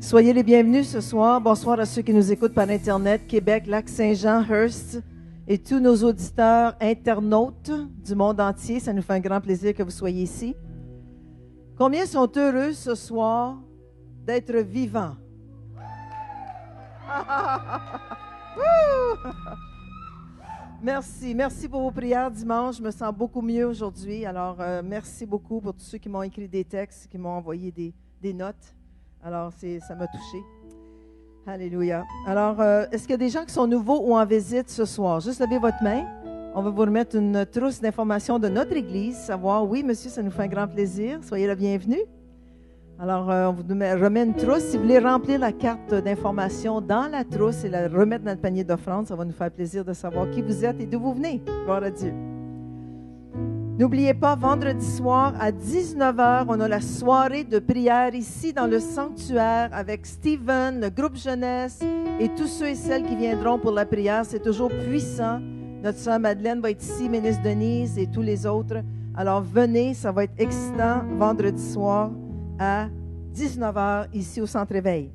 Soyez les bienvenus ce soir. Bonsoir à ceux qui nous écoutent par Internet, Québec, Lac-Saint-Jean, Hearst et tous nos auditeurs internautes du monde entier. Ça nous fait un grand plaisir que vous soyez ici. Combien sont heureux ce soir d'être vivants? Merci pour vos prières dimanche. Je me sens beaucoup mieux aujourd'hui. Alors, merci beaucoup pour tous ceux qui m'ont écrit des textes, qui m'ont envoyé des notes. Alors, ça m'a touché. Alléluia. Alors, est-ce qu'il y a des gens qui sont nouveaux ou en visite ce soir? Juste levez votre main. On va vous remettre une trousse d'informations de notre Église. Savoir, oui, monsieur, ça nous fait un grand plaisir. Soyez le bienvenu. Alors, on vous remet une trousse. Si vous voulez remplir la carte d'information dans la trousse et la remettre dans le panier d'offrande, ça va nous faire plaisir de savoir qui vous êtes et d'où vous venez. Gloire à Dieu. N'oubliez pas, vendredi soir à 19h, on a la soirée de prière ici dans le sanctuaire avec Steven, le groupe jeunesse et tous ceux et celles qui viendront pour la prière. C'est toujours puissant. Notre sœur Madeleine va être ici, ministre Denise et tous les autres. Alors venez, ça va être excitant vendredi soir à 19h ici au Centre Éveil.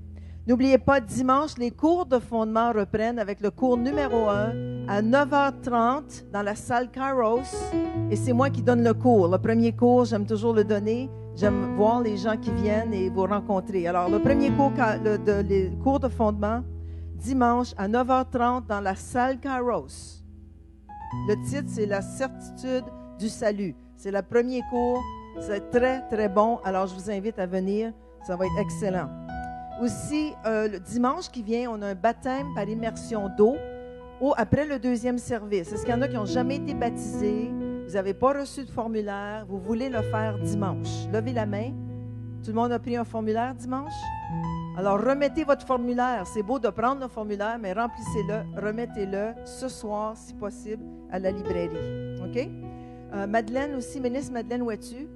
N'oubliez pas, dimanche, les cours de fondement reprennent avec le cours numéro 1 à 9h30 dans la salle Kairos. Et c'est moi qui donne le cours. Le premier cours, j'aime toujours le donner. J'aime voir les gens qui viennent et vous rencontrer. Alors, le premier cours, les cours de fondement, dimanche à 9h30 dans la salle Kairos. Le titre, c'est « La certitude du salut ». C'est le premier cours. C'est très, très bon. Alors, je vous invite à venir. Ça va être excellent. Aussi, le dimanche qui vient, on a un baptême par immersion d'eau après le deuxième service. Est-ce qu'il y en a qui n'ont jamais été baptisés? Vous n'avez pas reçu de formulaire? Vous voulez le faire dimanche? Levez la main. Tout le monde a pris un formulaire dimanche? Alors, remettez votre formulaire. C'est beau de prendre le formulaire, mais remplissez-le, remettez-le ce soir, si possible, à la librairie. OK? Madeleine aussi, ministre Madeleine, où es-tu?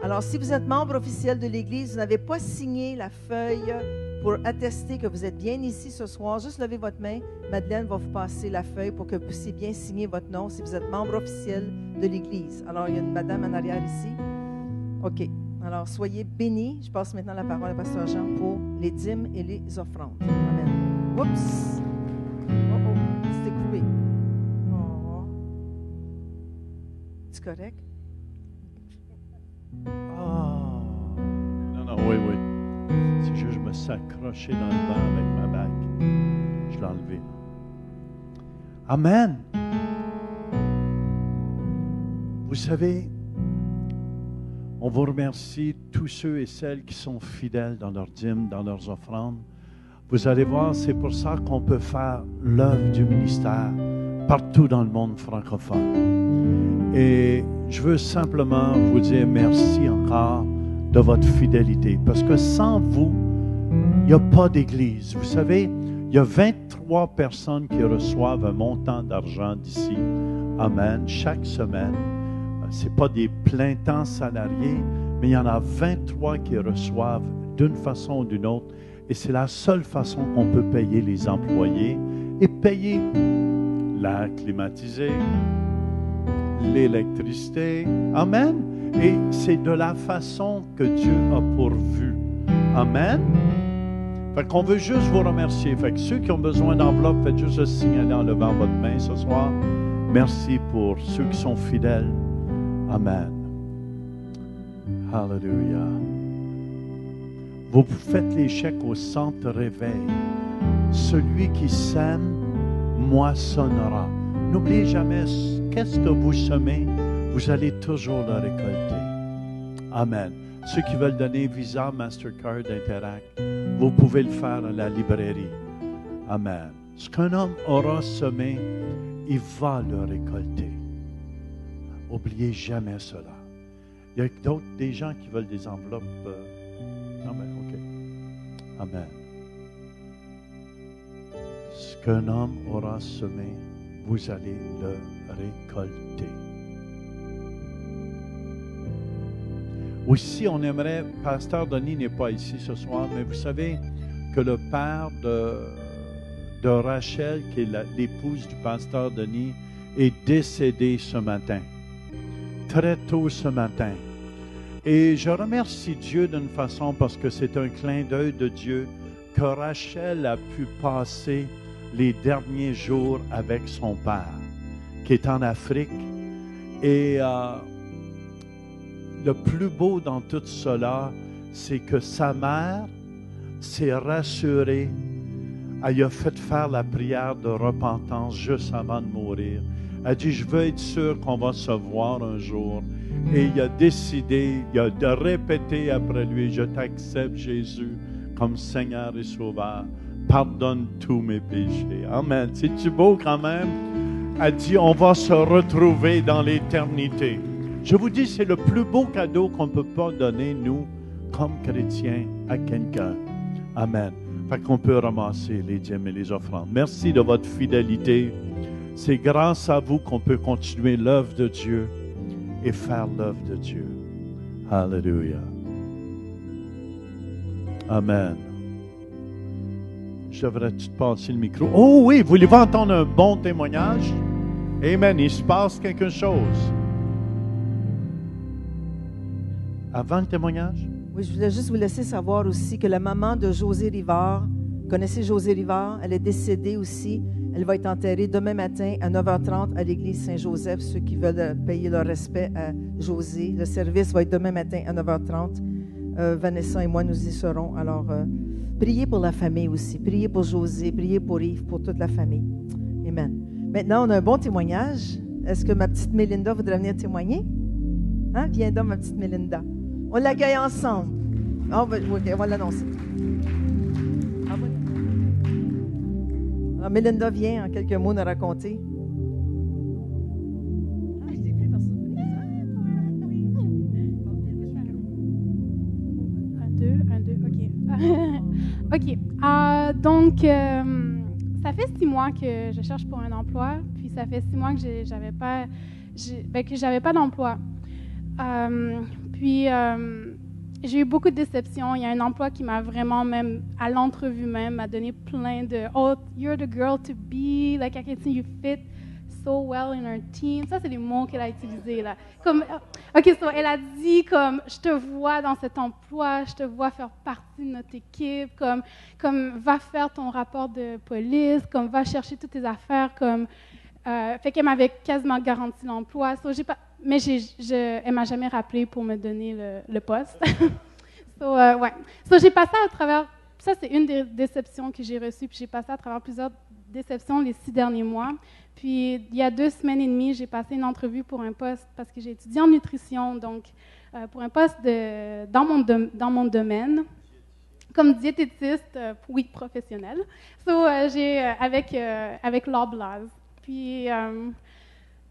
Alors, si vous êtes membre officiel de l'Église, vous n'avez pas signé la feuille pour attester que vous êtes bien ici ce soir, juste levez votre main. Madeleine va vous passer la feuille pour que vous puissiez bien signer votre nom si vous êtes membre officiel de l'Église. Alors, il y a une madame en arrière ici. OK. Alors, soyez bénis. Je passe maintenant la parole à Pasteur Jean pour les dîmes et les offrandes. Amen. Oups! Oh, c'est écroué. Oh. C'est correct? Non, oui. C'est juste que je me suis accroché dans le banc avec ma bague. Je l'ai enlevé. Amen. Vous savez, on vous remercie tous ceux et celles qui sont fidèles dans leurs dîmes, dans leurs offrandes. Vous allez voir, c'est pour ça qu'on peut faire l'œuvre du ministère partout dans le monde francophone. Et je veux simplement vous dire merci encore de votre fidélité. Parce que sans vous, il n'y a pas d'église. Vous savez, il y a 23 personnes qui reçoivent un montant d'argent d'ici. Amen. Chaque semaine. Ce n'est pas des plein temps salariés, mais il y en a 23 qui reçoivent d'une façon ou d'une autre. Et c'est la seule façon qu'on peut payer les employés et payer l'air climatisé, l'électricité. Amen. Et c'est de la façon que Dieu a pourvu. Amen. Fait qu'on veut juste vous remercier. Fait que ceux qui ont besoin d'enveloppe, faites juste le signaler en levant votre main ce soir. Merci pour ceux qui sont fidèles. Amen. Hallelujah. Vous faites les chèques au centre réveil. Celui qui sème moissonnera. N'oubliez jamais, qu'est-ce que vous semez, vous allez toujours le récolter. Amen. Ceux qui veulent donner Visa, Mastercard, Interact, vous pouvez le faire à la librairie. Amen. Ce qu'un homme aura semé, il va le récolter. N'oubliez jamais cela. Il y a des gens qui veulent des enveloppes. Amen, OK. Amen. Ce qu'un homme aura semé, vous allez le récolter. Aussi, on aimerait, Pasteur Denis n'est pas ici ce soir, mais vous savez que le père de Rachel, qui est l'épouse du Pasteur Denis, est décédé ce matin. Très tôt ce matin. Et je remercie Dieu d'une façon parce que c'est un clin d'œil de Dieu que Rachel a pu passer les derniers jours avec son père, qui est en Afrique. Et le plus beau dans tout cela, c'est que sa mère s'est rassurée. Elle a fait faire la prière de repentance juste avant de mourir. Elle dit, je veux être sûr qu'on va se voir un jour. Et il a décidé, il a de répéter après lui, je t'accepte Jésus comme Seigneur et Sauveur. Pardonne tous mes péchés. Amen. C'est-tu beau quand même? Elle dit, on va se retrouver dans l'éternité. Je vous dis, c'est le plus beau cadeau qu'on ne peut pas donner, nous, comme chrétiens, à quelqu'un. Amen. Fait qu'on peut ramasser les dîmes et les offrandes. Merci de votre fidélité. C'est grâce à vous qu'on peut continuer l'œuvre de Dieu et faire l'œuvre de Dieu. Alléluia. Amen. Je devrais te passer le micro. Oh oui, voulez-vous entendre un bon témoignage? Amen. Il se passe quelque chose. Avant le témoignage? Oui, je voulais juste vous laisser savoir aussi que la maman de José Rivard, vous connaissez José Rivard, elle est décédée aussi. Elle va être enterrée demain matin à 9h30 à l'église Saint-Joseph. Ceux qui veulent payer leur respect à José. Le service va être demain matin à 9h30. Vanessa et moi, nous y serons. Alors, priez pour la famille aussi. Priez pour José, priez pour Yves, pour toute la famille. Amen. Maintenant, on a un bon témoignage. Est-ce que ma petite Mélinda voudrait venir témoigner? Hein? Viens donc, ma petite Mélinda. On l'accueille ensemble. Oh, on va l'annoncer. Alors, Mélinda vient en quelques mots nous raconter. Je t'ai pris par surprise. Un, deux, OK. OK. Donc, ça fait 6 mois que je cherche pour un emploi, puis ça fait 6 mois que j'avais pas d'emploi. Puis, j'ai eu beaucoup de déceptions. Il y a un emploi qui m'a vraiment, même à l'entrevue même, m'a donné plein de « Oh, you're the girl to be, like I can see you fit so well in our team ». Ça, c'est les mots qu'elle a utilisés, là. Comme, OK, so, elle a dit comme « Je te vois dans cet emploi, je te vois faire partie de notre équipe, comme va faire ton rapport de police, comme va chercher toutes tes affaires, comme… fait qu'elle m'avait quasiment garanti l'emploi. So, mais elle m'a jamais rappelé pour me donner le poste. Ouais. So, j'ai passé à travers, ça c'est une des déceptions que j'ai reçues, puis j'ai passé à travers plusieurs déceptions les 6 derniers mois. Puis il y a 2 semaines et demie, j'ai passé une entrevue pour un poste, parce que j'ai étudié en nutrition, donc pour un poste dans mon domaine, comme diététiste, oui, professionnel. So, avec Loblaws. Puis,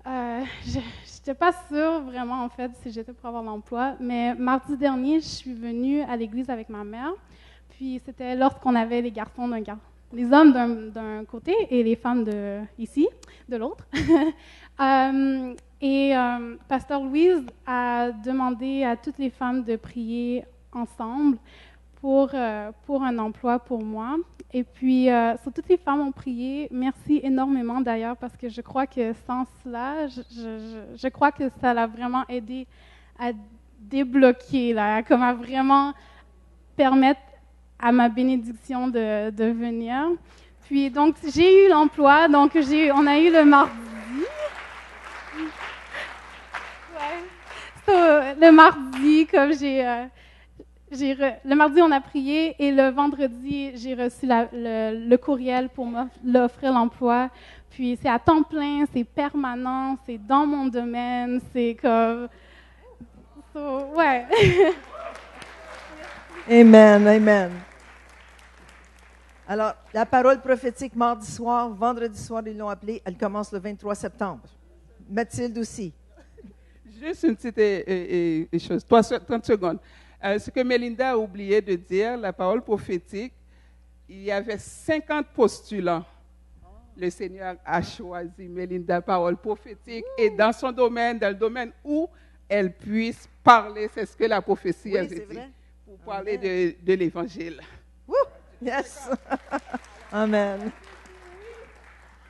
je n'étais pas sûre vraiment, en fait, si j'étais pour avoir l'emploi. Mais mardi dernier, je suis venue à l'église avec ma mère. Puis, c'était lorsqu'on avait les hommes d'un côté et les femmes de l'autre. Pasteur Louise a demandé à toutes les femmes de prier ensemble pour un emploi pour moi. Et puis, toutes les femmes ont prié. Merci énormément d'ailleurs, parce que je crois que sans cela, je crois que ça l'a vraiment aidé à débloquer, là, comme à vraiment permettre à ma bénédiction de venir. Puis, donc, j'ai eu l'emploi. Donc, on a eu le mardi. Ouais. So, le mardi, comme le mardi, on a prié et le vendredi, j'ai reçu le courriel pour m'offrir l'emploi. Puis c'est à temps plein, c'est permanent, c'est dans mon domaine, c'est comme… ouais. Amen, amen. Alors, la parole prophétique mardi soir, vendredi soir, ils l'ont appelée, elle commence le 23 septembre. Mathilde aussi. Juste une petite chose, 30 secondes. Ce que Mélinda a oublié de dire, la parole prophétique, il y avait 50 postulants. Le Seigneur a choisi Mélinda, parole prophétique, et dans son domaine, dans le domaine où elle puisse parler, c'est ce que la prophétie avait dit, pour parler de l'Évangile. Woo! Yes! Amen.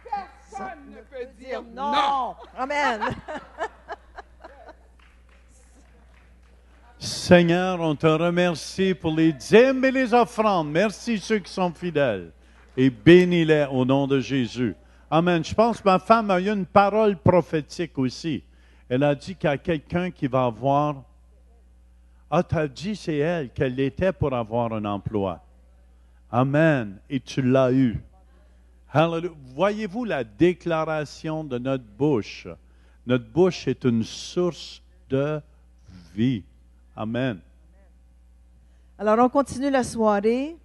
Personne ne peut dire non. Amen. Seigneur, on te remercie pour les dîmes et les offrandes. Merci ceux qui sont fidèles. Et bénis-les au nom de Jésus. Amen. Je pense que ma femme a eu une parole prophétique aussi. Elle a dit qu'il y a quelqu'un qui va avoir... Ah, tu as dit, c'est elle, qu'elle était pour avoir un emploi. Amen. Et tu l'as eu. Hallelujah. Voyez-vous la déclaration de notre bouche? Notre bouche est une source de vie. Amen. Alors, on continue la soirée.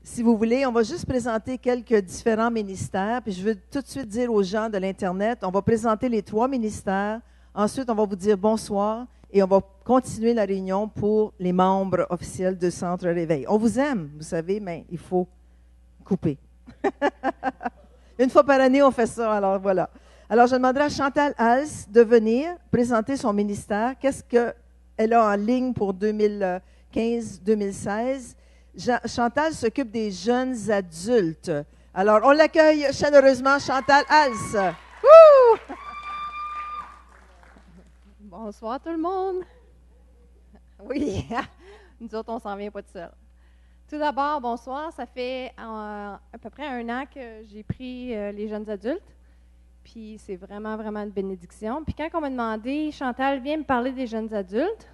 Si vous voulez, on va juste présenter quelques différents ministères. Puis je veux tout de suite dire aux gens de l'Internet, on va présenter les 3 ministères. Ensuite, on va vous dire bonsoir et on va continuer la réunion pour les membres officiels de Centre Réveil. On vous aime, vous savez, mais il faut couper. Une fois par année, on fait ça, alors voilà. Alors, je demanderai à Chantal Hals de venir présenter son ministère. Qu'est-ce qu'elle a en ligne pour 2015-2016? Chantal s'occupe des jeunes adultes. Alors, on l'accueille chaleureusement, Chantal Hals. Wouh! Bonsoir tout le monde. Oui, nous autres, on s'en vient pas tout seul. Tout d'abord, bonsoir. Ça fait à peu près 1 an que j'ai pris les jeunes adultes. Puis c'est vraiment, vraiment une bénédiction. Puis quand on m'a demandé, Chantal, viens me parler des jeunes adultes,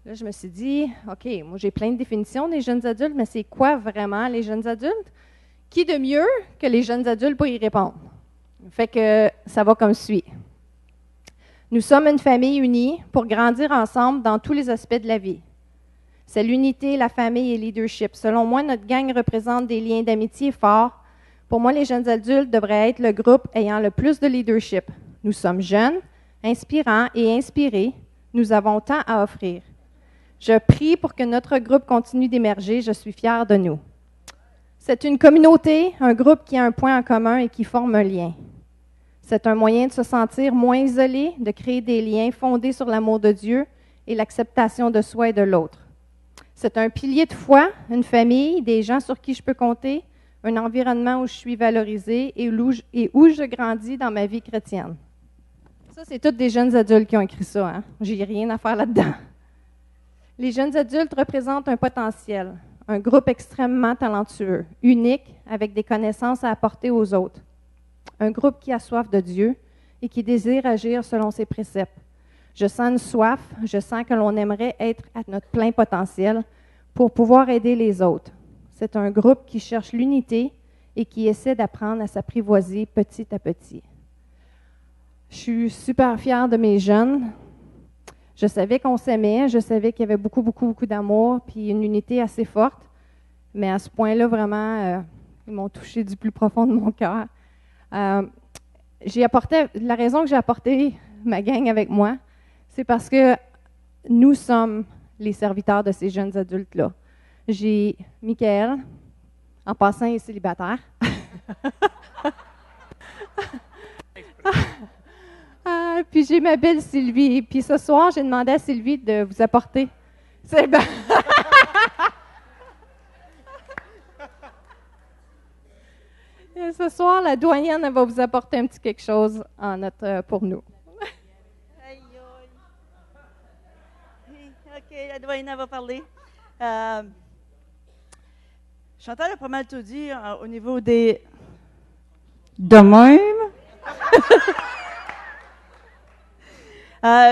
là, je me suis dit, OK, moi j'ai plein de définitions des jeunes adultes, mais c'est quoi vraiment les jeunes adultes? Qui de mieux que les jeunes adultes pour y répondre? Fait que ça va comme suit. Nous sommes une famille unie pour grandir ensemble dans tous les aspects de la vie. C'est l'unité, la famille et le leadership. Selon moi, notre gang représente des liens d'amitié forts. Pour moi, les jeunes adultes devraient être le groupe ayant le plus de leadership. Nous sommes jeunes, inspirants et inspirés. Nous avons tant à offrir. Je prie pour que notre groupe continue d'émerger. Je suis fière de nous. C'est une communauté, un groupe qui a un point en commun et qui forme un lien. C'est un moyen de se sentir moins isolé, de créer des liens fondés sur l'amour de Dieu et l'acceptation de soi et de l'autre. C'est un pilier de foi, une famille, des gens sur qui je peux compter, un environnement où je suis valorisée et où je grandis dans ma vie chrétienne. Ça, c'est tous des jeunes adultes qui ont écrit ça. Hein? J'ai rien à faire là-dedans. Les jeunes adultes représentent un potentiel, un groupe extrêmement talentueux, unique, avec des connaissances à apporter aux autres. Un groupe qui a soif de Dieu et qui désire agir selon ses préceptes. Je sens une soif, je sens que l'on aimerait être à notre plein potentiel pour pouvoir aider les autres. C'est un groupe qui cherche l'unité et qui essaie d'apprendre à s'apprivoiser petit à petit. Je suis super fière de mes jeunes. Je savais qu'on s'aimait, je savais qu'il y avait beaucoup, beaucoup, beaucoup d'amour puis une unité assez forte. Mais à ce point-là, vraiment, ils m'ont touché du plus profond de mon cœur. La raison que j'ai apporté ma gang avec moi, c'est parce que nous sommes les serviteurs de ces jeunes adultes-là. J'ai Michael, en passant, il est célibataire. Puis j'ai ma belle Sylvie. Puis ce soir, j'ai demandé à Sylvie de vous apporter. C'est bon. Et ce soir, la doyenne elle va vous apporter un petit quelque chose pour nous. Aïe, aïe. OK, la doyenne va parler. Chantal a pas mal tout dit au niveau des... De même.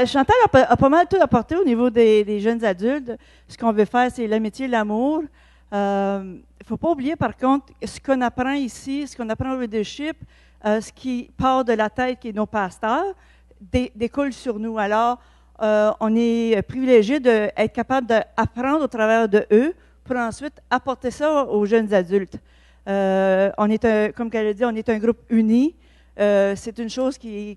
Chantal a pas mal tout apporté au niveau des jeunes adultes. Ce qu'on veut faire, c'est l'amitié, l'amour. Il ne faut pas oublier, par contre, ce qu'on apprend ici, ce qu'on apprend au leadership, ce qui part de la tête, qui est nos pasteurs, découle sur nous. Alors, on est privilégié d'être capable d'apprendre au travers de eux pour ensuite apporter ça aux jeunes adultes. On est comme elle a dit, on est un groupe uni. C'est une chose qu'on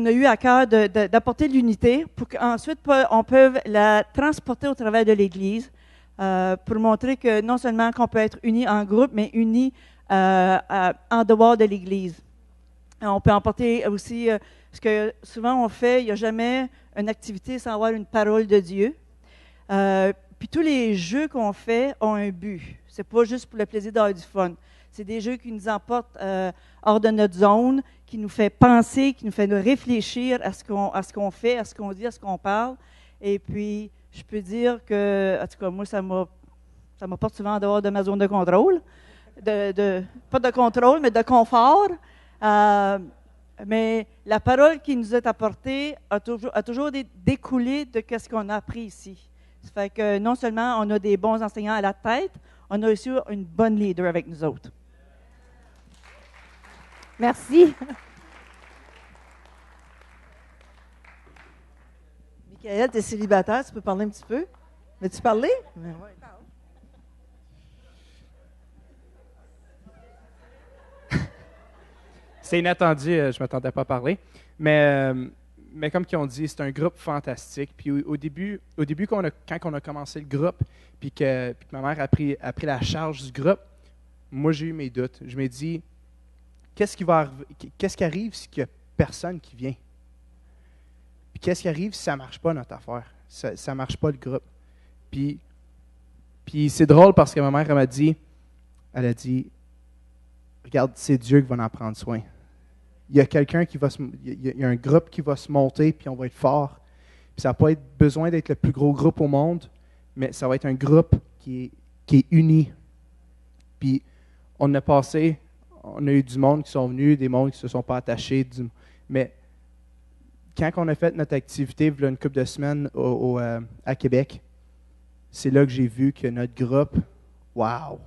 a eu à cœur d'apporter l'unité pour qu'ensuite on peut la transporter au travers de l'Église pour montrer que non seulement qu'on peut être unis en groupe, mais unis en dehors de l'Église. On peut emporter aussi ce que souvent on fait, il n'y a jamais une activité sans avoir une parole de Dieu. Puis tous les jeux qu'on fait ont un but. C'est pas juste pour le plaisir d'avoir du fun. C'est des jeux qui nous emportent hors de notre zone, qui nous fait penser, qui nous fait nous réfléchir à ce qu'on fait, à ce qu'on dit, à ce qu'on parle. Et puis, je peux dire que, en tout cas, moi, ça m'apporte souvent en dehors de ma zone de contrôle. Pas de contrôle, mais de confort. Mais la parole qui nous est apportée a toujours découlé de ce qu'on a appris ici. Ça fait que non seulement on a des bons enseignants à la tête, on a aussi une bonne leader avec nous autres. Merci. Michael, tu es célibataire, tu peux parler un petit peu? Veux-tu parler? Oui. C'est inattendu, je ne m'attendais pas à parler. Mais comme ils ont dit, c'est un groupe fantastique. Puis au début quand on a commencé le groupe, puis que ma mère a pris la charge du groupe, moi j'ai eu mes doutes. Je me dis, qu'est-ce qui arrive s'il n'y a personne qui vient? Puis qu'est-ce qui arrive si ça ne marche pas notre affaire? Ça ne marche pas le groupe. Puis c'est drôle parce que ma mère elle a dit, regarde, c'est Dieu qui va en prendre soin. Il y a il y a un groupe qui va se monter, puis on va être fort. Puis ça n'a pas besoin d'être le plus gros groupe au monde, mais ça va être un groupe qui est uni. Puis on a eu du monde qui sont venus, des mondes qui ne se sont pas attachés. Mais quand on a fait notre activité, il y a une couple de semaines à Québec, c'est là que j'ai vu que notre groupe, wow!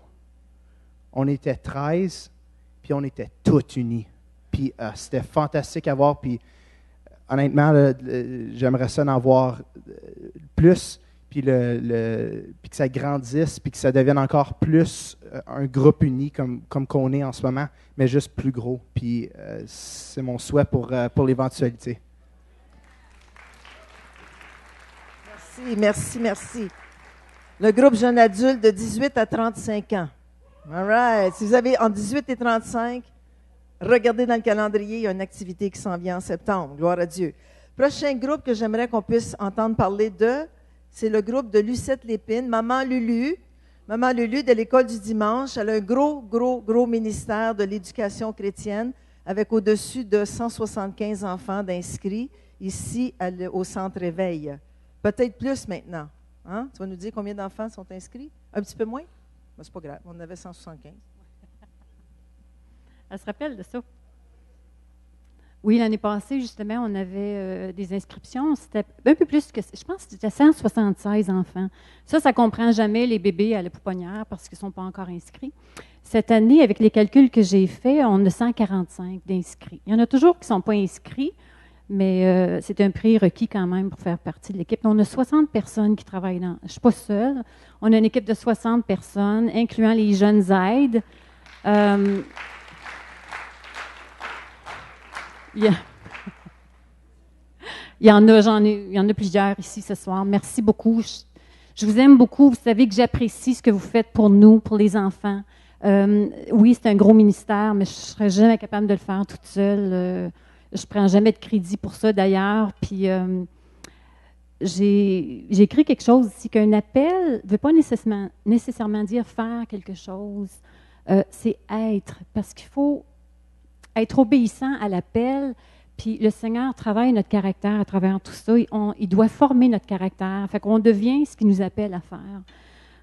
On était 13, puis on était tous unis. Puis c'était fantastique à voir. Puis honnêtement, j'aimerais ça en voir plus, puis puis que ça grandisse, puis que ça devienne encore plus un groupe uni comme qu'on est en ce moment, mais juste plus gros. Puis c'est mon souhait pour l'éventualité. Merci. Le groupe jeune adulte de 18 à 35 ans. All right. Si vous avez entre 18 et 35, regardez dans le calendrier, il y a une activité qui s'en vient en septembre. Gloire à Dieu. Prochain groupe que j'aimerais qu'on puisse entendre parler c'est le groupe de Lucette Lépine, Maman Lulu. Maman Lulu de l'école du dimanche. Elle a un gros ministère de l'éducation chrétienne avec au-dessus de 175 enfants d'inscrits ici au Centre Éveil. Peut-être plus maintenant. Hein? Tu vas nous dire combien d'enfants sont inscrits? Un petit peu moins? Ben, c'est pas grave, on en avait 175. Elle se rappelle de ça. Oui, l'année passée, justement, on avait des inscriptions. C'était un peu plus que... Je pense que c'était 176 enfants. Ça comprend jamais les bébés à la pouponnière parce qu'ils ne sont pas encore inscrits. Cette année, avec les calculs que j'ai faits, on a 145 d'inscrits. Il y en a toujours qui ne sont pas inscrits, mais c'est un prérequis quand même pour faire partie de l'équipe. On a 60 personnes qui travaillent dans... Je ne suis pas seule. On a une équipe de 60 personnes, incluant les jeunes aides. Il y en a plusieurs ici ce soir. Merci beaucoup. Je vous aime beaucoup. Vous savez que j'apprécie ce que vous faites pour nous, pour les enfants. Oui, c'est un gros ministère, mais je ne serais jamais capable de le faire toute seule. Je ne prends jamais de crédit pour ça, d'ailleurs. Puis, j'ai écrit quelque chose ici, qu'un appel ne veut pas nécessairement dire faire quelque chose. C'est être, parce qu'il faut être obéissant à l'appel, puis le Seigneur travaille notre caractère à travers tout ça. Il doit former notre caractère. Fait qu'on devient ce qu'il nous appelle à faire.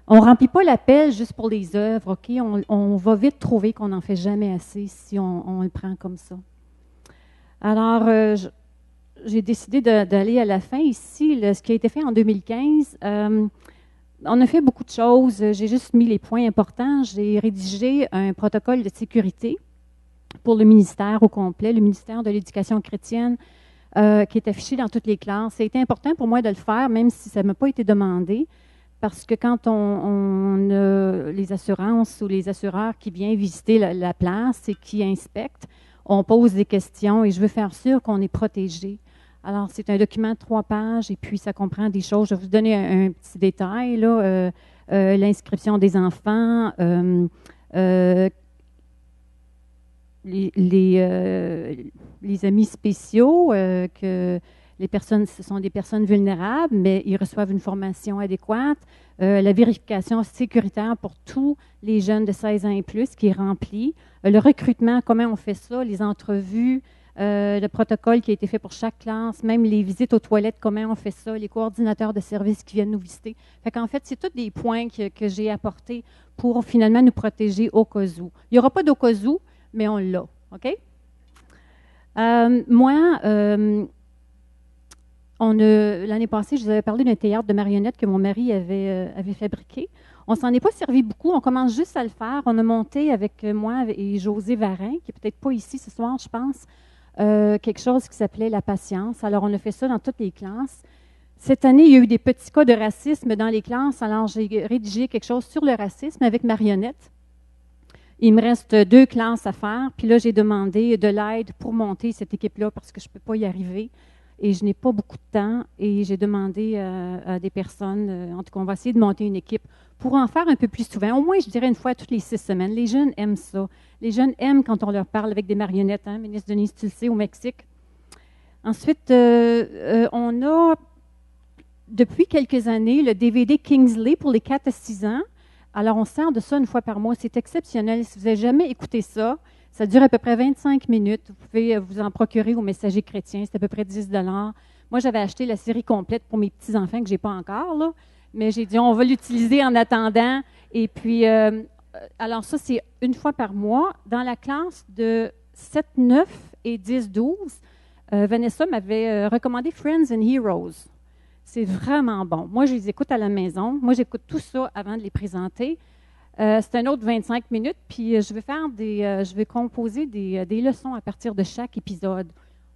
On ne remplit pas l'appel juste pour les œuvres, OK? On va vite trouver qu'on n'en fait jamais assez si on le prend comme ça. Alors, j'ai décidé d'aller à la fin ici, ce qui a été fait en 2015. On a fait beaucoup de choses. J'ai juste mis les points importants. J'ai rédigé un protocole de sécurité pour le ministère au complet, le ministère de l'Éducation chrétienne, qui est affiché dans toutes les classes. C'était important pour moi de le faire, même si ça ne m'a pas été demandé, parce que quand on a les assurances ou les assureurs qui viennent visiter la place et qui inspectent, on pose des questions et je veux faire sûr qu'on est protégé. Alors, c'est un document de 3 pages et puis ça comprend des choses. Je vais vous donner un petit détail, là, l'inscription des enfants, les amis spéciaux, que les personnes, ce sont des personnes vulnérables, mais ils reçoivent une formation adéquate. la vérification sécuritaire pour tous les jeunes de 16 ans et plus qui est rempli, le recrutement, comment on fait ça, les entrevues, le protocole qui a été fait pour chaque classe, même les visites aux toilettes, comment on fait ça, les coordinateurs de services qui viennent nous visiter. Fait qu'en fait, c'est tous des points que j'ai apportés pour finalement nous protéger au cas où. Il n'y aura pas d'au cas où, mais on l'a. OK? L'année passée, je vous avais parlé d'un théâtre de marionnettes que mon mari avait fabriqué. On ne s'en est pas servi beaucoup. On commence juste à le faire. On a monté avec moi et José Varin, qui n'est peut-être pas ici ce soir, je pense, quelque chose qui s'appelait La Patience. Alors, on a fait ça dans toutes les classes. Cette année, il y a eu des petits cas de racisme dans les classes. Alors, j'ai rédigé quelque chose sur le racisme avec marionnettes. Il me reste 2 classes à faire. Puis là, j'ai demandé de l'aide pour monter cette équipe-là parce que je ne peux pas y arriver. Et je n'ai pas beaucoup de temps. Et j'ai demandé à des personnes, en tout cas, on va essayer de monter une équipe pour en faire un peu plus souvent. Au moins, je dirais une fois toutes les 6 semaines. Les jeunes aiment ça. Les jeunes aiment quand on leur parle avec des marionnettes. Hein, ministre Denise, tu le sais, au Mexique. Ensuite, on a, depuis quelques années, le DVD Kingsley pour les 4 à 6 ans. Alors, on sert de ça une fois par mois. C'est exceptionnel. Si vous n'avez jamais écouté ça, ça dure à peu près 25 minutes. Vous pouvez vous en procurer au Messager chrétien. C'est à peu près 10 $. Moi, j'avais acheté la série complète pour mes petits-enfants que je n'ai pas encore, là. Mais j'ai dit, on va l'utiliser en attendant. Et puis, alors ça, c'est une fois par mois. Dans la classe de 7, 9 et 10, 12, Vanessa m'avait recommandé Friends and Heroes. C'est vraiment bon. Moi, je les écoute à la maison. Moi, j'écoute tout ça avant de les présenter. C'est un autre 25 minutes, puis je vais composer des leçons à partir de chaque épisode.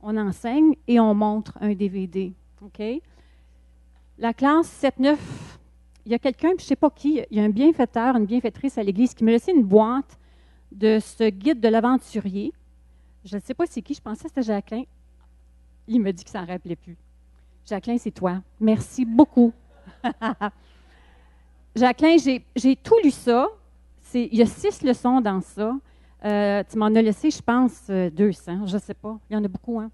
On enseigne et on montre un DVD. OK? La classe 7-9, il y a quelqu'un, puis je ne sais pas qui, il y a un bienfaiteur, une bienfaitrice à l'église qui m'a laissé une boîte de ce guide de l'aventurier. Je ne sais pas c'est qui, je pensais que c'était Jacqueline. Il me dit que ça ne rappelait plus. Jacqueline, c'est toi. Merci beaucoup. Jacqueline, j'ai tout lu ça. Il y a 6 leçons dans ça. Tu m'en as laissé, je pense, 200. Je ne sais pas. Il y en a beaucoup, hein?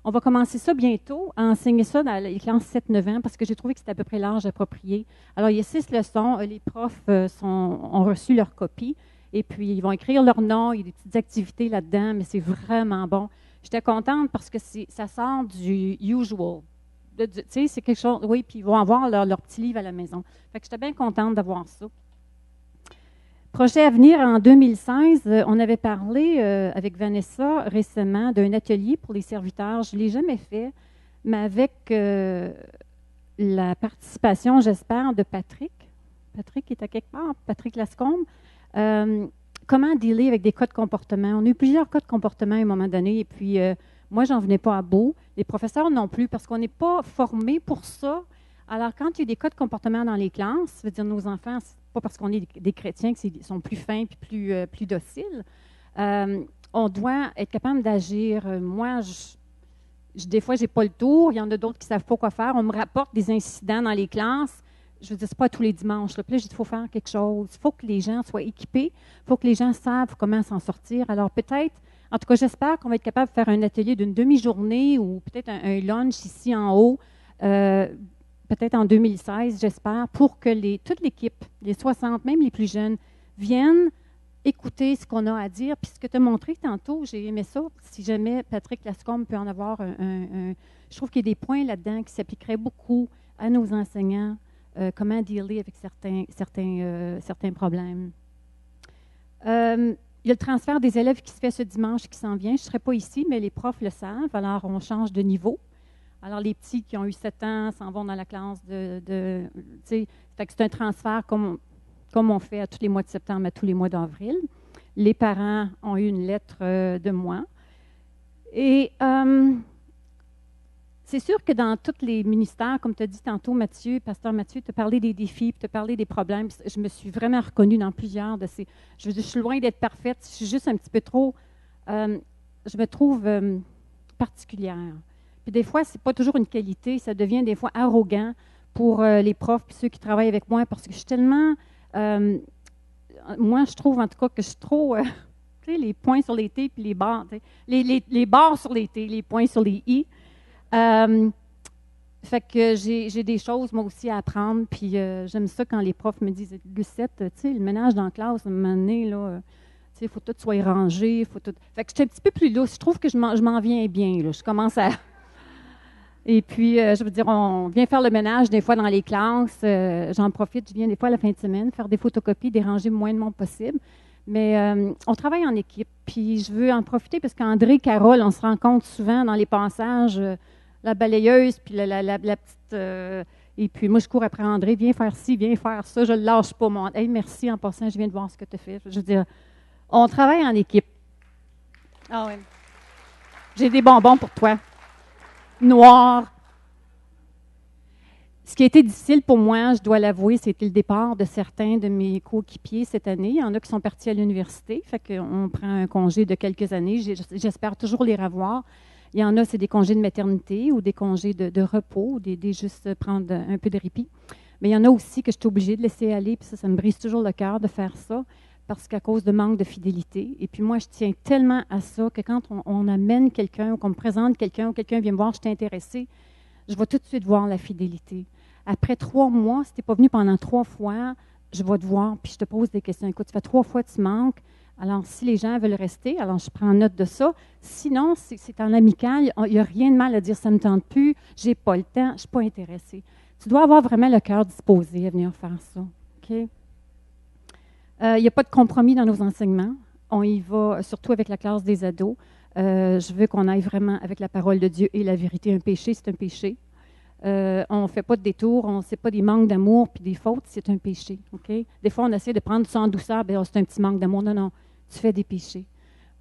On va commencer ça bientôt, à enseigner ça dans les classes 7-9 ans, parce que j'ai trouvé que c'était à peu près l'âge approprié. Alors, il y a 6 leçons. Les profs ont reçu leur copie. Et puis, ils vont écrire leur nom. Il y a des petites activités là-dedans, mais c'est vraiment bon. J'étais contente parce que ça sort du usual. Tu sais, c'est quelque chose. Oui, puis ils vont avoir leur petit livre à la maison. Fait que j'étais bien contente d'avoir ça. Projet à venir en 2016, on avait parlé avec Vanessa récemment d'un atelier pour les serviteurs. Je ne l'ai jamais fait, mais avec la participation, j'espère, de Patrick. Patrick est à quelque part, Patrick Lascombe. Comment dealer avec des cas de comportement. On a eu plusieurs cas de comportement à un moment donné, et puis moi, j'en venais pas à bout. Les professeurs non plus, parce qu'on n'est pas formés pour ça. Alors, quand il y a des cas de comportement dans les classes, ça veut dire nos enfants, c'est pas parce qu'on est des chrétiens qu'ils sont plus fins et plus dociles. On doit être capable d'agir. Moi, des fois, je n'ai pas le tour. Il y en a d'autres qui ne savent pas quoi faire. On me rapporte des incidents dans les classes. Je veux dire, ce n'est pas tous les dimanches. Là. Puis là, il faut faire quelque chose. Il faut que les gens soient équipés. Il faut que les gens savent comment s'en sortir. Alors, peut-être, en tout cas, j'espère qu'on va être capable de faire un atelier d'une demi-journée ou peut-être un lunch ici en haut, peut-être en 2016, j'espère, pour que toute l'équipe, les 60, même les plus jeunes, viennent écouter ce qu'on a à dire. Puis ce que tu as montré tantôt, j'ai aimé ça. Si jamais Patrick Lascombe peut en avoir je trouve qu'il y a des points là-dedans qui s'appliqueraient beaucoup à nos enseignants, comment dealer avec certains problèmes. Il y a le transfert des élèves qui se fait ce dimanche qui s'en vient. Je ne serai pas ici, mais les profs le savent. Alors, on change de niveau. Alors, les petits qui ont eu 7 ans s'en vont dans la classe fait que c'est un transfert comme on fait à tous les mois de septembre, à tous les mois d'avril. Les parents ont eu une lettre de moi. Et c'est sûr que dans tous les ministères, comme tu as dit tantôt, Pasteur Mathieu, tu as parlé des défis, tu as parlé des problèmes. Je me suis vraiment reconnue dans plusieurs de ces... Je suis loin d'être parfaite. Je suis juste un petit peu trop... je me trouve particulière. Puis des fois, ce n'est pas toujours une qualité. Ça devient des fois arrogant pour les profs et ceux qui travaillent avec moi parce que je suis tellement... moi, je trouve en tout cas que je suis trop... tu sais, les points sur les T puis les barres. Les barres sur les T, les points sur les I. Fait que j'ai des choses, moi aussi, à apprendre. Puis j'aime ça quand les profs me disent « Lucette, tu sais, le ménage dans la classe, à un moment donné, là, tu sais, il faut tout soit rangé. Faut tout... » Fait que je suis un petit peu plus lousse. Je trouve que je m'en viens bien. Là. Je commence à... Et puis, je veux dire, on vient faire le ménage des fois dans les classes. J'en profite, je viens des fois à la fin de semaine faire des photocopies, déranger le moins de monde possible. Mais on travaille en équipe. Puis je veux en profiter parce qu'André, Carole, on se rencontre souvent dans les passages, la balayeuse, puis la petite... et puis moi, je cours après André, viens faire ci, viens faire ça. Je ne le lâche pas, mon... Hey, merci en passant, je viens de voir ce que tu as fait. Je veux dire, on travaille en équipe. Ah oui. J'ai des bonbons pour toi. Noir. Ce qui a été difficile pour moi, je dois l'avouer, c'était le départ de certains de mes coéquipiers cette année. Il y en a qui sont partis à l'université, fait qu'on prend un congé de quelques années. J'espère toujours les revoir. Il y en a, c'est des congés de maternité ou des congés de repos, ou des juste prendre un peu de répit. Mais il y en a aussi que je suis obligée de laisser aller, puis ça me brise toujours le cœur de faire ça, parce qu'à cause de manque de fidélité. Et puis moi, je tiens tellement à ça que quand on amène quelqu'un ou qu'on me présente quelqu'un ou quelqu'un vient me voir, je suis intéressée, je vais tout de suite voir la fidélité. Après 3 mois, si tu n'es pas venu pendant 3 fois, je vais te voir puis je te pose des questions. Écoute, ça fait 3 fois que tu manques. Alors, si les gens veulent rester, alors je prends note de ça. Sinon, c'est en amical. Il n'y a rien de mal à dire ça ne me tente plus, je n'ai pas le temps, je ne suis pas intéressée. Tu dois avoir vraiment le cœur disposé à venir faire ça. OK? Il n'y a pas de compromis dans nos enseignements. On y va surtout avec la classe des ados. Je veux qu'on aille vraiment avec la parole de Dieu et la vérité. Un péché, c'est un péché. On ne fait pas de détour, on ne sait pas des manques d'amour puis des fautes, c'est un péché. Okay? Des fois, on essaie de prendre ça en douceur, bien, c'est un petit manque d'amour. Non, non, tu fais des péchés.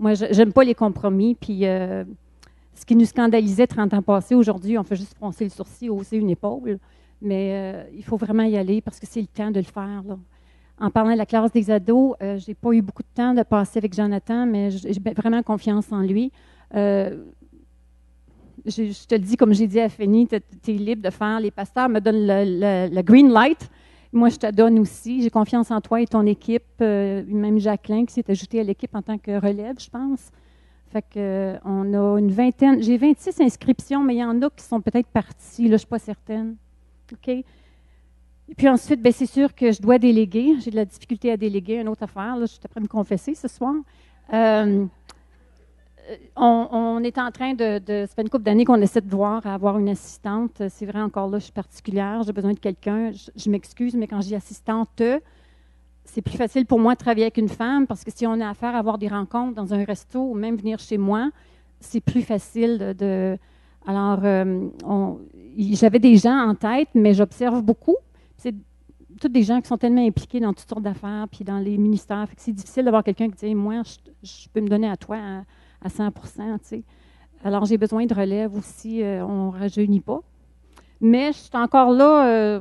Moi, je n'aime pas les compromis. Puis, ce qui nous scandalisait 30 ans passés, aujourd'hui, on fait juste froncer le sourcil, hausser une épaule. Mais il faut vraiment y aller parce que c'est le temps de le faire. Là. En parlant de la classe des ados, je n'ai pas eu beaucoup de temps de passer avec Jonathan, mais j'ai vraiment confiance en lui. Je te le dis, comme j'ai dit à Fanny, tu es libre de faire. Les pasteurs me donnent le green light. Moi, je te donne aussi. J'ai confiance en toi et ton équipe. Même Jacqueline qui s'est ajoutée à l'équipe en tant que relève, je pense. Fait que, on a une vingtaine. J'ai 26 inscriptions, mais il y en a qui sont peut-être parties. Là, je ne suis pas certaine. OK? Et puis ensuite, bien, c'est sûr que je dois déléguer. J'ai de la difficulté à déléguer. Une autre affaire. Là, je suis après me confesser ce soir. On est en train ça fait une couple d'années qu'on essaie de voir à avoir une assistante. C'est vrai, encore là, je suis particulière, j'ai besoin de quelqu'un. Je m'excuse, mais quand je dis assistante, c'est plus facile pour moi de travailler avec une femme parce que si on a affaire à avoir des rencontres dans un resto ou même venir chez moi, c'est plus facile Alors, j'avais des gens en tête, mais j'observe beaucoup. C'est tous des gens qui sont tellement impliqués dans toutes sortes d'affaires puis dans les ministères. Fait que c'est difficile d'avoir quelqu'un qui dit « Moi, je peux me donner à toi à 100 tu sais. Alors, j'ai besoin de relève aussi. On ne rajeunit pas. Mais je suis encore là.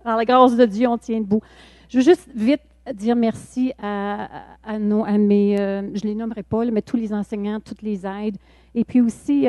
Par la grâce de Dieu, on tient debout. Je veux juste vite dire merci à mes, je ne les nommerai pas, mais tous les enseignants, toutes les aides. Et puis aussi,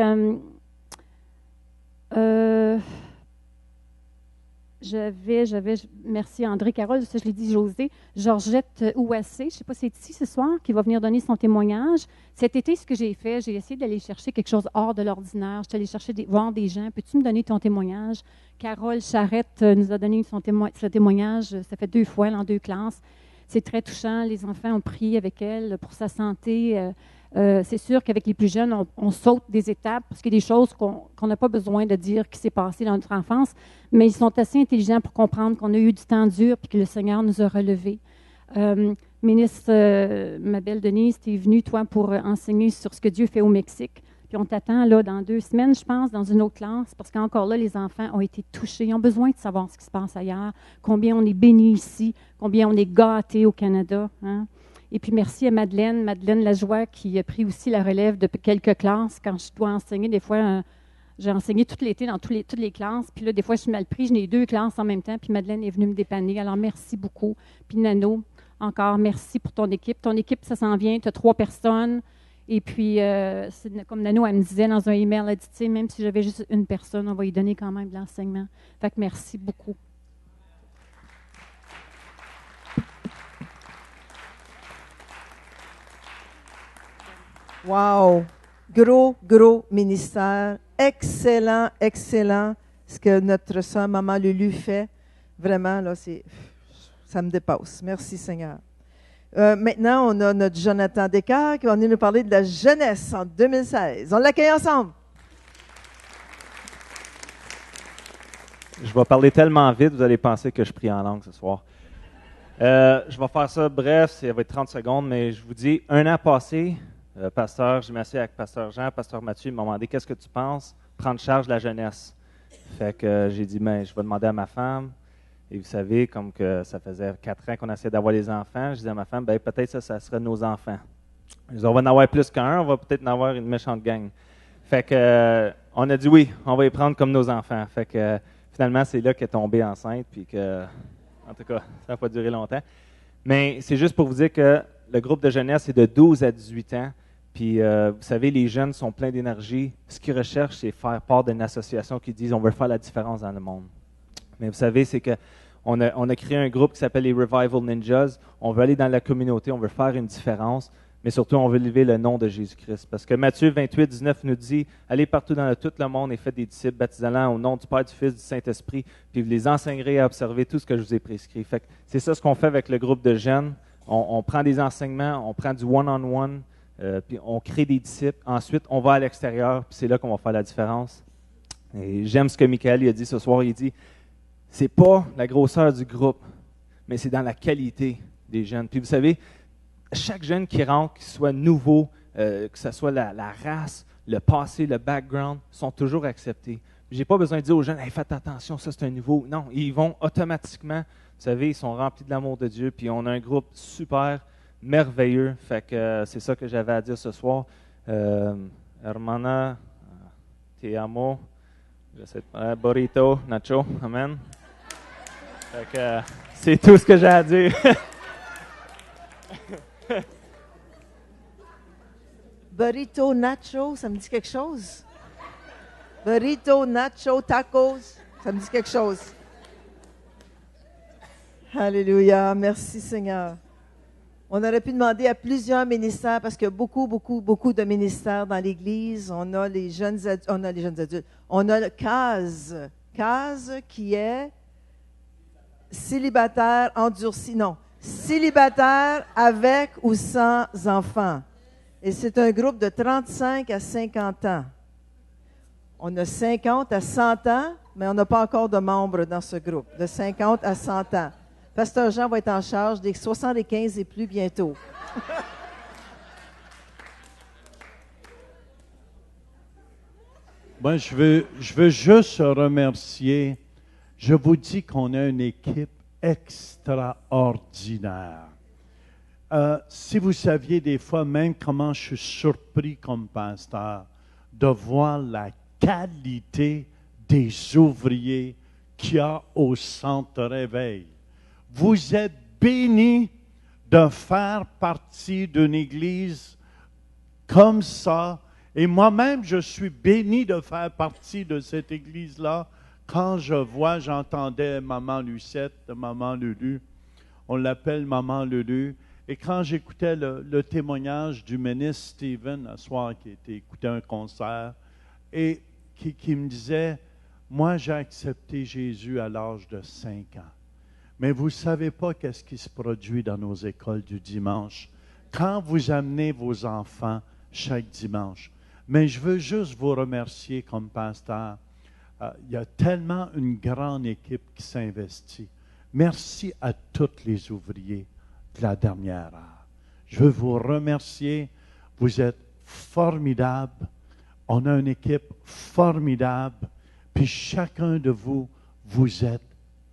merci André, Carole, ça je l'ai dit, José, Georgette Ouassé, je ne sais pas si c'est ici ce soir, qui va venir donner son témoignage. Cet été, ce que j'ai fait, j'ai essayé d'aller chercher quelque chose hors de l'ordinaire. Je suis allée voir des gens. Peux-tu me donner ton témoignage? Carole Charrette nous a donné son témoignage, ça fait 2 fois dans 2 classes. C'est très touchant. Les enfants ont prié avec elle pour sa santé. C'est sûr qu'avec les plus jeunes, on saute des étapes parce qu'il y a des choses qu'on n'a pas besoin de dire qui s'est passé dans notre enfance, mais ils sont assez intelligents pour comprendre qu'on a eu du temps dur et que le Seigneur nous a relevés. Ministre, ma belle Denise, tu es venue, toi, pour enseigner sur ce que Dieu fait au Mexique. Puis on t'attend là dans 2 semaines, je pense, dans une autre classe, parce qu'encore là, les enfants ont été touchés. Ils ont besoin de savoir ce qui se passe ailleurs, combien on est bénis ici, combien on est gâtés au Canada. Hein? Et puis merci à Madeleine Lajoie, qui a pris aussi la relève de quelques classes. Quand je dois enseigner, des fois, j'ai enseigné tout l'été dans toutes les classes. Puis là, des fois, je suis mal pris. Je n'ai 2 classes en même temps. Puis Madeleine est venue me dépanner. Alors, merci beaucoup. Puis Nano, encore, merci pour ton équipe. Ton équipe, ça s'en vient. Tu as 3 personnes. Et puis, comme Nano, elle me disait dans un email, elle dit, tu sais, même si j'avais juste une personne, on va lui donner quand même de l'enseignement. Fait que merci beaucoup. Wow! Gros ministère excellent, excellent ce que notre sœur, Maman Lulu, fait. Vraiment, là, ça me dépasse. Merci, Seigneur. Maintenant, on a notre Jonathan Descartes qui va venir nous parler de la jeunesse en 2016. On l'accueille ensemble. Je vais parler tellement vite, vous allez penser que je prie en langue ce soir. Je vais faire ça bref, ça va être 30 secondes, mais je vous dis, un an passé, pasteur, je m'assieds avec pasteur Jean, pasteur Mathieu, il m'a demandé qu'est-ce que tu penses, prendre charge de la jeunesse. Fait que j'ai dit, je vais demander à ma femme. Et vous savez, comme que ça faisait 4 ans qu'on essayait d'avoir les enfants, je disais à ma femme, peut-être ça serait nos enfants. Je disais, on va en avoir plus qu'un, on va peut-être en avoir une méchante gang. Fait que on a dit oui, on va les prendre comme nos enfants. Fait que finalement, c'est là qu'elle est tombée enceinte, puis que, en tout cas, ça n'a pas duré longtemps. Mais c'est juste pour vous dire que le groupe de jeunesse est de 12 à 18 ans. Puis, vous savez, les jeunes sont pleins d'énergie. Ce qu'ils recherchent, c'est faire part d'une association qui dit on veut faire la différence dans le monde. Mais vous savez, c'est qu'on a créé un groupe qui s'appelle les Revival Ninjas. On veut aller dans la communauté, on veut faire une différence, mais surtout, on veut lever le nom de Jésus-Christ. Parce que Matthieu 28, 19 nous dit « Allez partout dans tout le monde et faites des disciples, baptisant au nom du Père, du Fils, du Saint-Esprit, puis vous les enseignerez à observer tout ce que je vous ai prescrit. » Fait que c'est ça ce qu'on fait avec le groupe de jeunes. On prend des enseignements, on prend du one-on-one, puis on crée des disciples. Ensuite, on va à l'extérieur, puis c'est là qu'on va faire la différence. Et j'aime ce que Michael a dit ce soir. Il dit « C'est pas la grosseur du groupe, mais c'est dans la qualité des jeunes. » Puis vous savez, chaque jeune qui rentre, qu'il soit nouveau, que ce soit la race, le passé, le background, sont toujours acceptés. Je n'ai pas besoin de dire aux jeunes hey, « Faites attention, ça c'est un nouveau. » Non, ils vont automatiquement, vous savez, ils sont remplis de l'amour de Dieu. Puis on a un groupe super merveilleux. Fait que c'est ça que j'avais à dire ce soir. Hermana, te amo. Burrito, nacho, amen. Fait que c'est tout ce que j'ai à dire. Burrito, nacho, ça me dit quelque chose? Burrito, nacho, tacos, ça me dit quelque chose. Alléluia, merci Seigneur. On aurait pu demander à plusieurs ministères parce qu'il y a beaucoup de ministères dans l'Église. On a les jeunes adultes. On a le CASE. CASE qui est célibataire endurci. Non, célibataire avec ou sans enfants. Et c'est un groupe de 35 à 50 ans. On a 50 à 100 ans, mais on n'a pas encore de membres dans ce groupe, de 50 à 100 ans. Pasteur Jean va être en charge des 75 et plus bientôt. Moi, je veux juste remercier. Je vous dis qu'on a une équipe extraordinaire. Si vous saviez des fois même comment je suis surpris comme pasteur de voir la qualité des ouvriers qu'il y a au centre réveil. Vous êtes bénis de faire partie d'une église comme ça. Et moi-même, je suis béni de faire partie de cette église-là. Quand j'entendais Maman Lucette, Maman Lulu, on l'appelle Maman Lulu. Et quand j'écoutais le témoignage du ministre Stephen, ce soir, qui était écouté un concert, et qui me disait, moi j'ai accepté Jésus à l'âge de 5 ans. Mais vous ne savez pas qu'est-ce qui se produit dans nos écoles du dimanche. Quand vous amenez vos enfants chaque dimanche. Mais je veux juste vous remercier comme pasteur. Il y a tellement une grande équipe qui s'investit. Merci à tous les ouvriers de la dernière heure. Je veux vous remercier. Vous êtes formidables. On a une équipe formidable. Puis chacun de vous, vous êtes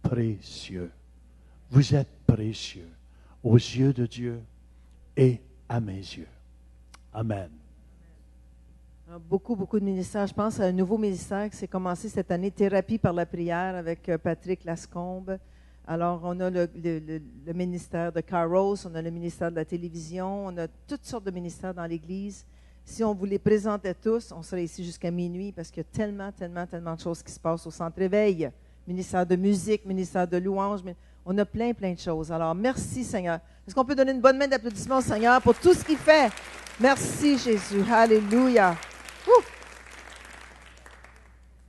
précieux. Vous êtes précieux aux yeux de Dieu et à mes yeux. Amen. Beaucoup de ministères. Je pense à un nouveau ministère qui s'est commencé cette année, Thérapie par la prière avec Patrick Lascombe. Alors, on a le ministère de Kairos, on a le ministère de la télévision, on a toutes sortes de ministères dans l'Église. Si on vous les présentait tous, on serait ici jusqu'à minuit parce qu'il y a tellement de choses qui se passent au Centre Éveil. Ministère de musique, ministère de louange, on a plein de choses. Alors, merci Seigneur. Est-ce qu'on peut donner une bonne main d'applaudissement au Seigneur pour tout ce qu'il fait? Merci Jésus. Alléluia.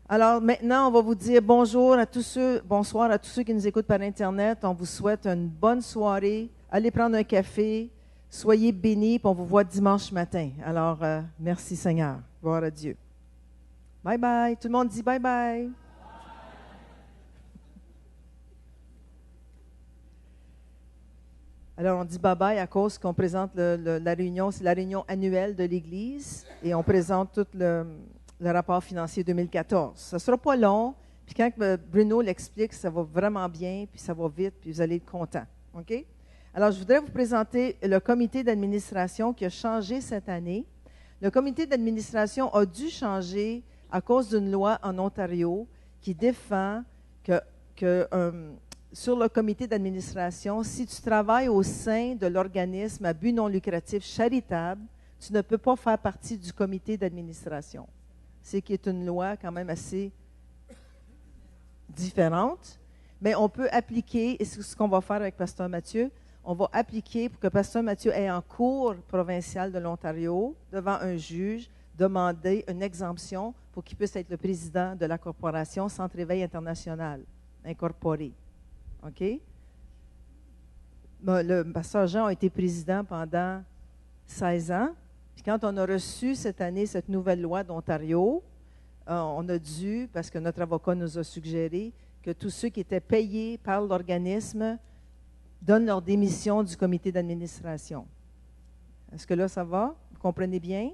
Alors maintenant, on va vous dire bonsoir à tous ceux qui nous écoutent par Internet. On vous souhaite une bonne soirée. Allez prendre un café. Soyez bénis, puis on vous voit dimanche matin. Alors, merci Seigneur. Gloire à Dieu. Bye bye. Tout le monde dit bye bye. Alors, on dit bye-bye à cause qu'on présente la réunion. C'est la réunion annuelle de l'Église et on présente tout le rapport financier 2014. Ça ne sera pas long. Puis quand Bruno l'explique, ça va vraiment bien, puis ça va vite, puis vous allez être contents. OK? Alors, je voudrais vous présenter le comité d'administration qui a changé cette année. Le comité d'administration a dû changer à cause d'une loi en Ontario qui défend que sur le comité d'administration, si tu travailles au sein de l'organisme à but non lucratif charitable, tu ne peux pas faire partie du comité d'administration. C'est qui est une loi quand même assez différente, mais on peut appliquer, et c'est ce qu'on va faire avec Pasteur Mathieu, on va appliquer pour que Pasteur Mathieu ait en cour provinciale de l'Ontario, devant un juge, demander une exemption pour qu'il puisse être le président de la corporation Centre Éveil International, incorporé. OK? Le pasteur Jean a été président pendant 16 ans. Puis quand on a reçu cette année cette nouvelle loi d'Ontario, on a dû, parce que notre avocat nous a suggéré, que tous ceux qui étaient payés par l'organisme donnent leur démission du comité d'administration. Est-ce que là, ça va? Vous comprenez bien?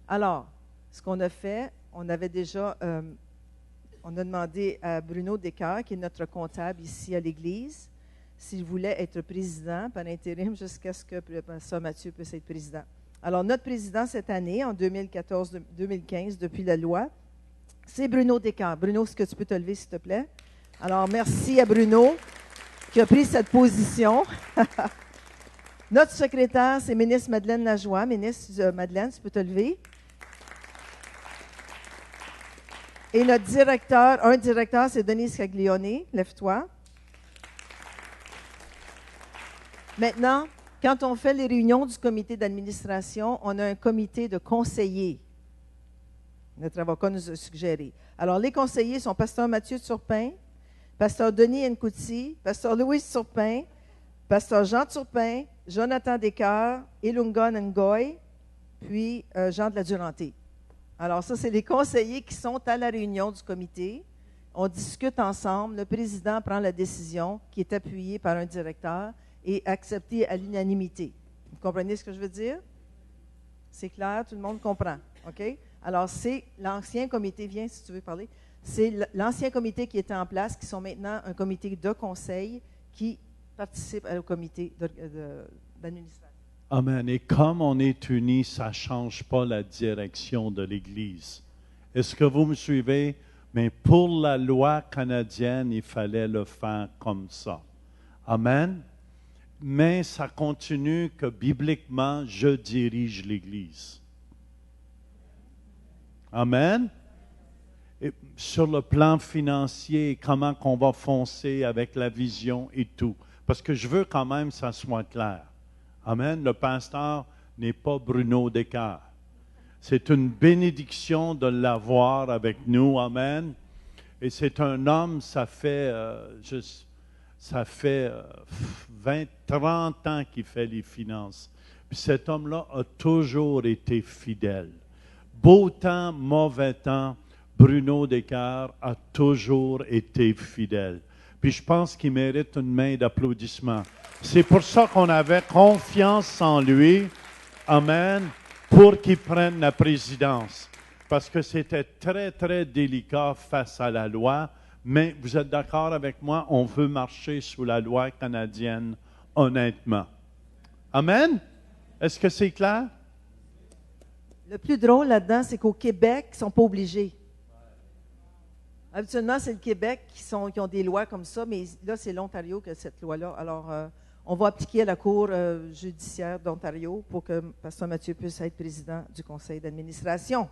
Alors, ce qu'on a fait, on avait déjà... on a demandé à Bruno Descaires, qui est notre comptable ici à l'Église, s'il voulait être président par intérim jusqu'à ce que le pasteur Mathieu puisse être président. Alors, notre président cette année, en 2014-2015, depuis la loi, c'est Bruno Descaires. Bruno, est-ce que tu peux te lever, s'il te plaît? Alors, merci à Bruno qui a pris cette position. Notre secrétaire, c'est ministre Madeleine Lajoie. Ministre Madeleine, tu peux te lever? Et notre directeur, un directeur, c'est Denise Caglione. Lève-toi. Maintenant, quand on fait les réunions du comité d'administration, on a un comité de conseillers. Notre avocat nous a suggéré. Alors, les conseillers sont Pasteur Mathieu Turpin, Pasteur Denis Nkouti, Pasteur Louis Turpin, Pasteur Jean Turpin, Jonathan Descaires, Ilunga Ngoy, puis Jean de la Duranté. Alors, ça, c'est les conseillers qui sont à la réunion du comité. On discute ensemble. Le président prend la décision qui est appuyée par un directeur et acceptée à l'unanimité. Vous comprenez ce que je veux dire? C'est clair? Tout le monde comprend. OK? Alors, c'est l'ancien comité. Viens si tu veux parler. C'est l'ancien comité qui était en place, qui sont maintenant un comité de conseil qui participe au comité d'administration. Amen. Et comme on est unis, ça ne change pas la direction de l'Église. Est-ce que vous me suivez? Mais pour la loi canadienne, il fallait le faire comme ça. Amen. Mais ça continue que bibliquement, je dirige l'Église. Amen. Et sur le plan financier, comment qu'on va foncer avec la vision et tout. Parce que je veux quand même que ça soit clair. Amen. Le pasteur n'est pas Bruno Descaires. C'est une bénédiction de l'avoir avec nous. Amen. Et c'est un homme, ça fait 30 ans qu'il fait les finances. Puis cet homme-là a toujours été fidèle. Beau temps, mauvais temps, Bruno Descaires a toujours été fidèle. Puis je pense qu'il mérite une main d'applaudissement. C'est pour ça qu'on avait confiance en lui, amen, pour qu'il prenne la présidence. Parce que c'était très, très délicat face à la loi. Mais vous êtes d'accord avec moi, on veut marcher sous la loi canadienne, honnêtement. Amen? Est-ce que c'est clair? Le plus drôle là-dedans, c'est qu'au Québec, ils ne sont pas obligés. Habituellement, c'est le Québec qui ont des lois comme ça, mais là, c'est l'Ontario qui a cette loi-là. Alors, on va appliquer à la Cour judiciaire d'Ontario pour que Pasteur Mathieu puisse être président du conseil d'administration.